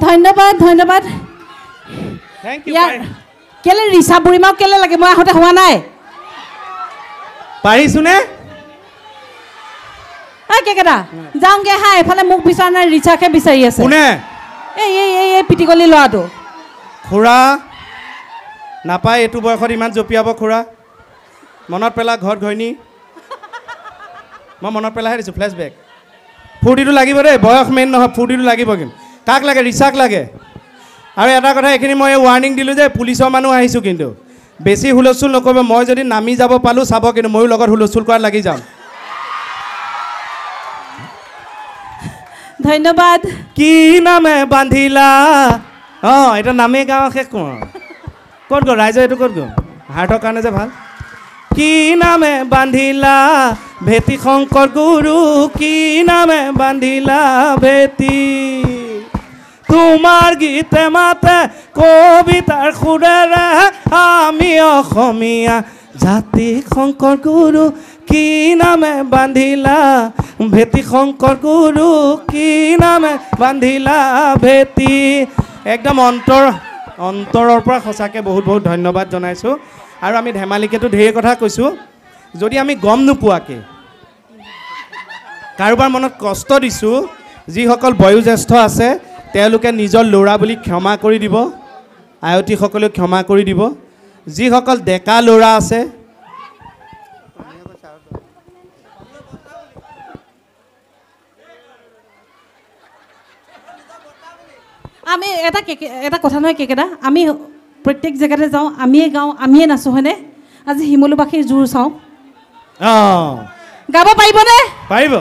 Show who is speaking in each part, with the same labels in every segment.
Speaker 1: ধন্যবাদ ধন্যবাদ
Speaker 2: thank U
Speaker 1: কেলে ৰিচা বুঢ়ীমাক কেলে লাগে মই আহোঁতে হোৱা নাই
Speaker 2: পাৰিছোনে
Speaker 1: কেকেটা যাওঁগে হা এফালে মোক বিচৰা নাই ৰিচাকে বিচাৰি আছে
Speaker 2: কোনে
Speaker 1: এই পিটিকলি ল'ৰাটো
Speaker 2: খুৰা নাপায় এইটো বয়সত ইমান জঁপিয়াব খুৰা মনত পেলা ঘৰত ঘৈণী মই মনত পেলাইহে দিছোঁ ফ্লেছবেক ফূৰ্তিটো লাগিব দেই বয়স মেইন নহয় ফূৰ্তিটো লাগিব কিন্তু কাক লাগে ৰিচাক লাগে আৰু এটা কথা এইখিনি মই ৱাৰ্ণিং দিলোঁ যে পুলিচৰ মানুহ আহিছোঁ কিন্তু বেছি হুলস্থুল নকৰিব মই যদি নামি যাব পালোঁ চাব কিন্তু ময়ো লগত হুলস্থুল কৰাত লাগি যাম
Speaker 1: ধন্যবাদ
Speaker 2: কি নামে বান্ধিলা এটা নামেই গাঁও শেষ কৰোঁ ক'ত গ'ল ৰাইজৰ এইটো ক'ত গ'ল হাৰ্টৰ কাৰণে যে ভাল কি নামে বান্ধিলা ভেটি শংকৰ গুৰু কি নামে বান্ধিলা ভেটি তোমাৰ গীতে মাতে কবিতাৰ সুৰেৰে আমি অসমীয়া জাতি শংকৰ গুৰু কি নামে বান্ধিলা ভেটি শংকৰ গুৰু কি নামে বান্ধিলা ভেটি একদম অন্তৰৰ পৰা সঁচাকৈ বহুত বহুত ধন্যবাদ জনাইছোঁ আৰু আমি ধেমালিকেতো ঢেৰ কথা কৈছোঁ যদি আমি গম নোপোৱাকৈ কাৰোবাৰ মনত কষ্ট দিছোঁ যিসকল বয়োজ্যেষ্ঠ আছে তেওঁলোকে নিজৰ ল'ৰা বুলি ক্ষমা কৰি দিব আয়তীসকলেও ক্ষমা কৰি দিব যিসকল ডেকা ল'ৰা আছে
Speaker 1: আমি এটা কথা নহয় কেকেটা আমি প্ৰত্যেক জেগাতে যাওঁ আমিয়ে গাওঁ আমিয়ে নাচোঁ হয়নে আজি শিমলুবাসীৰ জোৰ চাওঁ গাব পাৰিবনে
Speaker 2: পাৰিব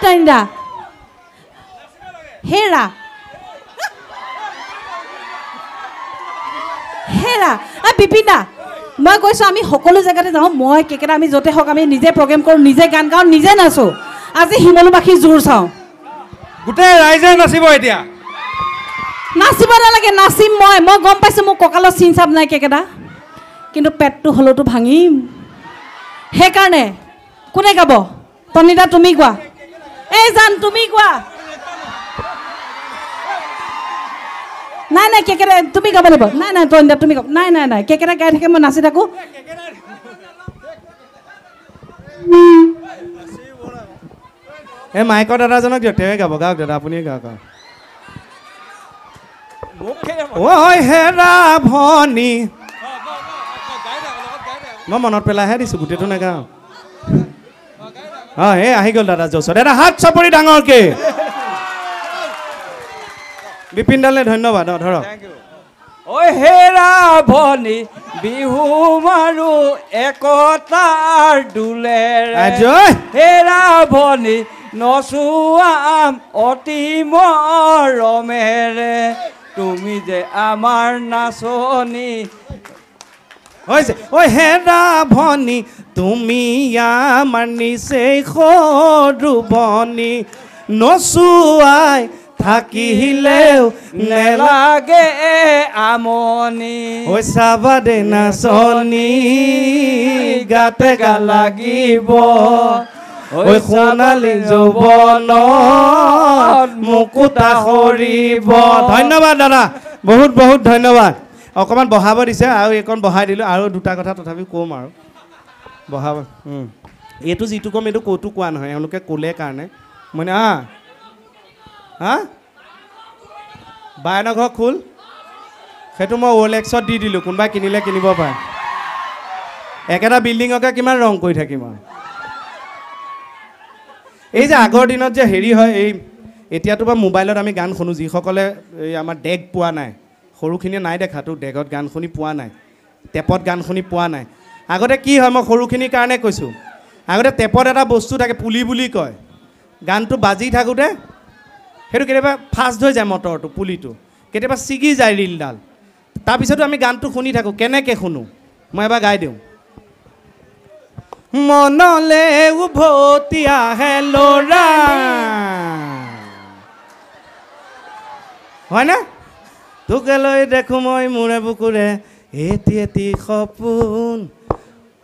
Speaker 1: তইন্দা হেৰা বিপিনা মই কৈছোঁ আমি সকলো জেগাতে যাওঁ মই কেকেটা আমি য'তে হওক আমি নিজে প্ৰগ্ৰেম কৰোঁ নিজে গান গাওঁ নিজে নাচোঁ আজি শিমলুবাসীৰ জোৰ চাওঁ
Speaker 2: গোটেই ৰাইজে নাচিব এতিয়া
Speaker 1: নাচিব নালাগে নাচিম মই গম পাইছোঁ মোৰ কঁকালত চিন চাপ নাই কেকেটা কিন্তু পেটটো হ'লেওতো ভাঙিম সেইকাৰণে কোনে গাব তনিদা তুমি গোৱা এই জান তুমি গোৱা নাই কেকেটা তুমি গাব লাগিব নাই তনিদা তুমি গাব নাই কেকেটা গাই থাকে মই নাচি থাকোঁ
Speaker 2: এই মাইকৰ দাদাজনক দিয়ক তেওঁৱে গাব গাওক দাদা আপুনিয়ে গাওক ঐ হেৰা ভনী মই মনত পেলাইহে দিছোঁ গোটেইটো নাগাওঁ এই আহি গ'ল দাদা জোচত এটা হাত চাপৰি ডাঙৰকে বিপিন দালে ধন্যবাদ ধৰক
Speaker 3: ঐ হেৰা ভনী বিহু মাৰো একতাৰ দোলেৰে হেৰা ভনী নচুৱাম অতি মৰমেৰে তুমি যে আমাৰ নাচনী
Speaker 2: হৈছে ঐ হেৰা ভনী তুমি আমাৰ নিচেই সৰু ভনী নচুৱাই থাকিলেও
Speaker 3: নেলাগে আমনি
Speaker 2: ঐ চাবা দে নাচনী গাতে গা লাগিব ঐ সোণালী যৌৱনত মুকুতা সৰিব ধন্যবাদ দাদা বহুত বহুত ধন্যবাদ অকণমান বহাব দিছে আৰু এইকণ বহাই দিলোঁ আৰু দুটা কথা তথাপিও ক'ম আৰু বহাব এইটো যিটো ক'ম এইটো ক'তো কোৱা নহয় এওঁলোকে ক'লে কাৰণে মানে বায়নৰ ঘৰ খোল সেইটো মই OLX-ত দি দিলোঁ কোনোবাই কিনিলে কিনিব পাৰে একেটা বিল্ডিঙকে কিমান ৰং কৰি থাকিম আৰু এই যে আগৰ দিনত যে হেৰি হয় এই এতিয়াতো বা মোবাইলত আমি গান শুনো যিসকলে এই আমাৰ ডেক পোৱা নাই সৰুখিনিয়ে নাই দেখাতো ডেগত গান শুনি পোৱা নাই টেপত গান শুনি পোৱা নাই আগতে কি হয় মই সৰুখিনিৰ কাৰণে কৈছোঁ আগতে টেপত এটা বস্তু থাকে পুলি বুলি কয় গানটো বাজি থাকোঁতে সেইটো কেতিয়াবা ফাষ্ট হৈ যায় মটৰটো পুলিটো কেতিয়াবা ছিগি যায় ৰিলডাল তাৰপিছতো আমি গানটো শুনি থাকোঁ কেনেকৈ শুনো মই এবাৰ গাই দিওঁ মনলে উভতি আহে ল'ৰা হয়নে তোকে লৈ দেখোঁ মই মূৰে বুকুৰে এটি সপোন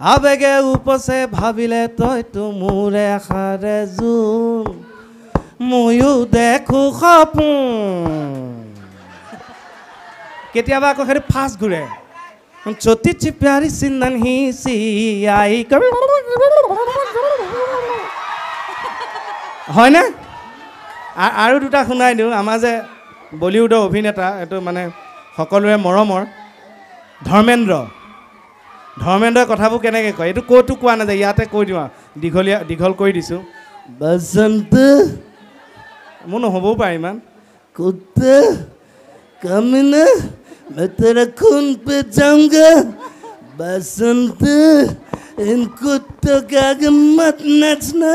Speaker 2: আবেগে উপচে ভাবিলে তইতো মোৰে আশাৰে জোন ময়ো দেখো সপোন কেতিয়াবা আকৌ সেইটো ফাষ্ট ঘূৰে চতি চিপিয়াৰি চিন্দান হি চিয়াই হয়নে আৰু দুটা শুনাই দিওঁ আমাৰ যে বলিউডৰ অভিনেতা এইটো মানে সকলোৰে মৰমৰ ধৰ্মেন্দ্ৰই কথাবোৰ কেনেকৈ কয় এইটো ক'তো কোৱা নাযায় ইয়াতে কৈ দিওঁ দীঘল কৰি দিছোঁ বসন্ত মোৰ নহ'বও পাৰে ইমান কুত্তা কামিনা मैं तेरा खून पे जाऊंगा बसंत इन कुत्तों के आगे मत नाचना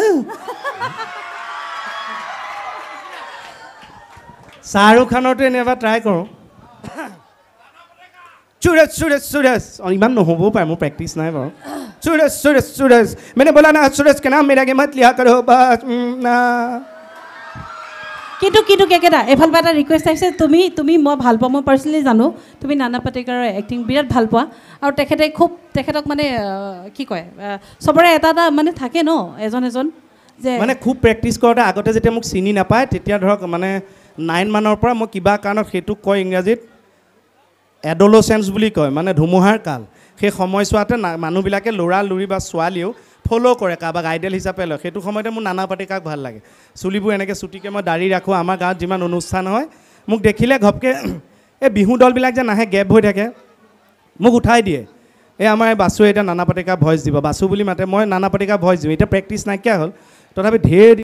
Speaker 2: शाहरुख खानरটো এনে এবাৰ ট্ৰাই কৰোঁ सूरज इमान নহ'বও পাৰে মোৰ প্ৰেক্টিছ নাই বাৰু सूरज मैंने बोला ना सूरज के नाम मेरे आगे मत लिया करो बस ना
Speaker 1: কিন্তু কেকেটা এফাল পৰা এটা ৰিকুৱেষ্ট আহিছে তুমি মই ভাল পাওঁ মই পাৰ্চনেলি জানো তুমি নানা পাটেকাৰৰ এক্টিং বিৰাট ভাল পোৱা আৰু তেখেতক মানে কি কয় চবৰে এটা মানে থাকে ন এজন যে
Speaker 2: মানে খুব প্ৰেক্টিছ কৰোঁতে আগতে যেতিয়া মোক চিনি নাপায় তেতিয়া ধৰক মানে 9 মানৰ পৰা মই কিবা কাৰণত সেইটোক কয় ইংৰাজীত এডলচেন্স বুলি কয় মানে ধুমুহাৰ কাল সেই সময়ছোৱাতে মানুহবিলাকে ল'ৰা লুৰি বা ছোৱালীয়েও ফ'ল' কৰে কাৰোবাক আইডিয়েল হিচাপে লয় সেইটো সময়তে মোৰ নানা পাটেকাৰক ভাল লাগে চুলিবোৰ এনেকৈ চুটিকৈ মই দাড়ি ৰাখোঁ আমাৰ গাঁৱত যিমান অনুষ্ঠান হয় মোক দেখিলে ঘপকৈ এই বিহু দলবিলাক যে নাহে গেপ হৈ থাকে মোক উঠাই দিয়ে এই আমাৰ এই বাছুৱে এতিয়া নানা পাটেকাৰ ভইচ দিব বাছু বুলি মাতে মই নানা পাটেকাৰ ভইচ দিওঁ এতিয়া প্ৰেক্টিছ নাইকিয়া হ'ল তথাপি ঢেৰ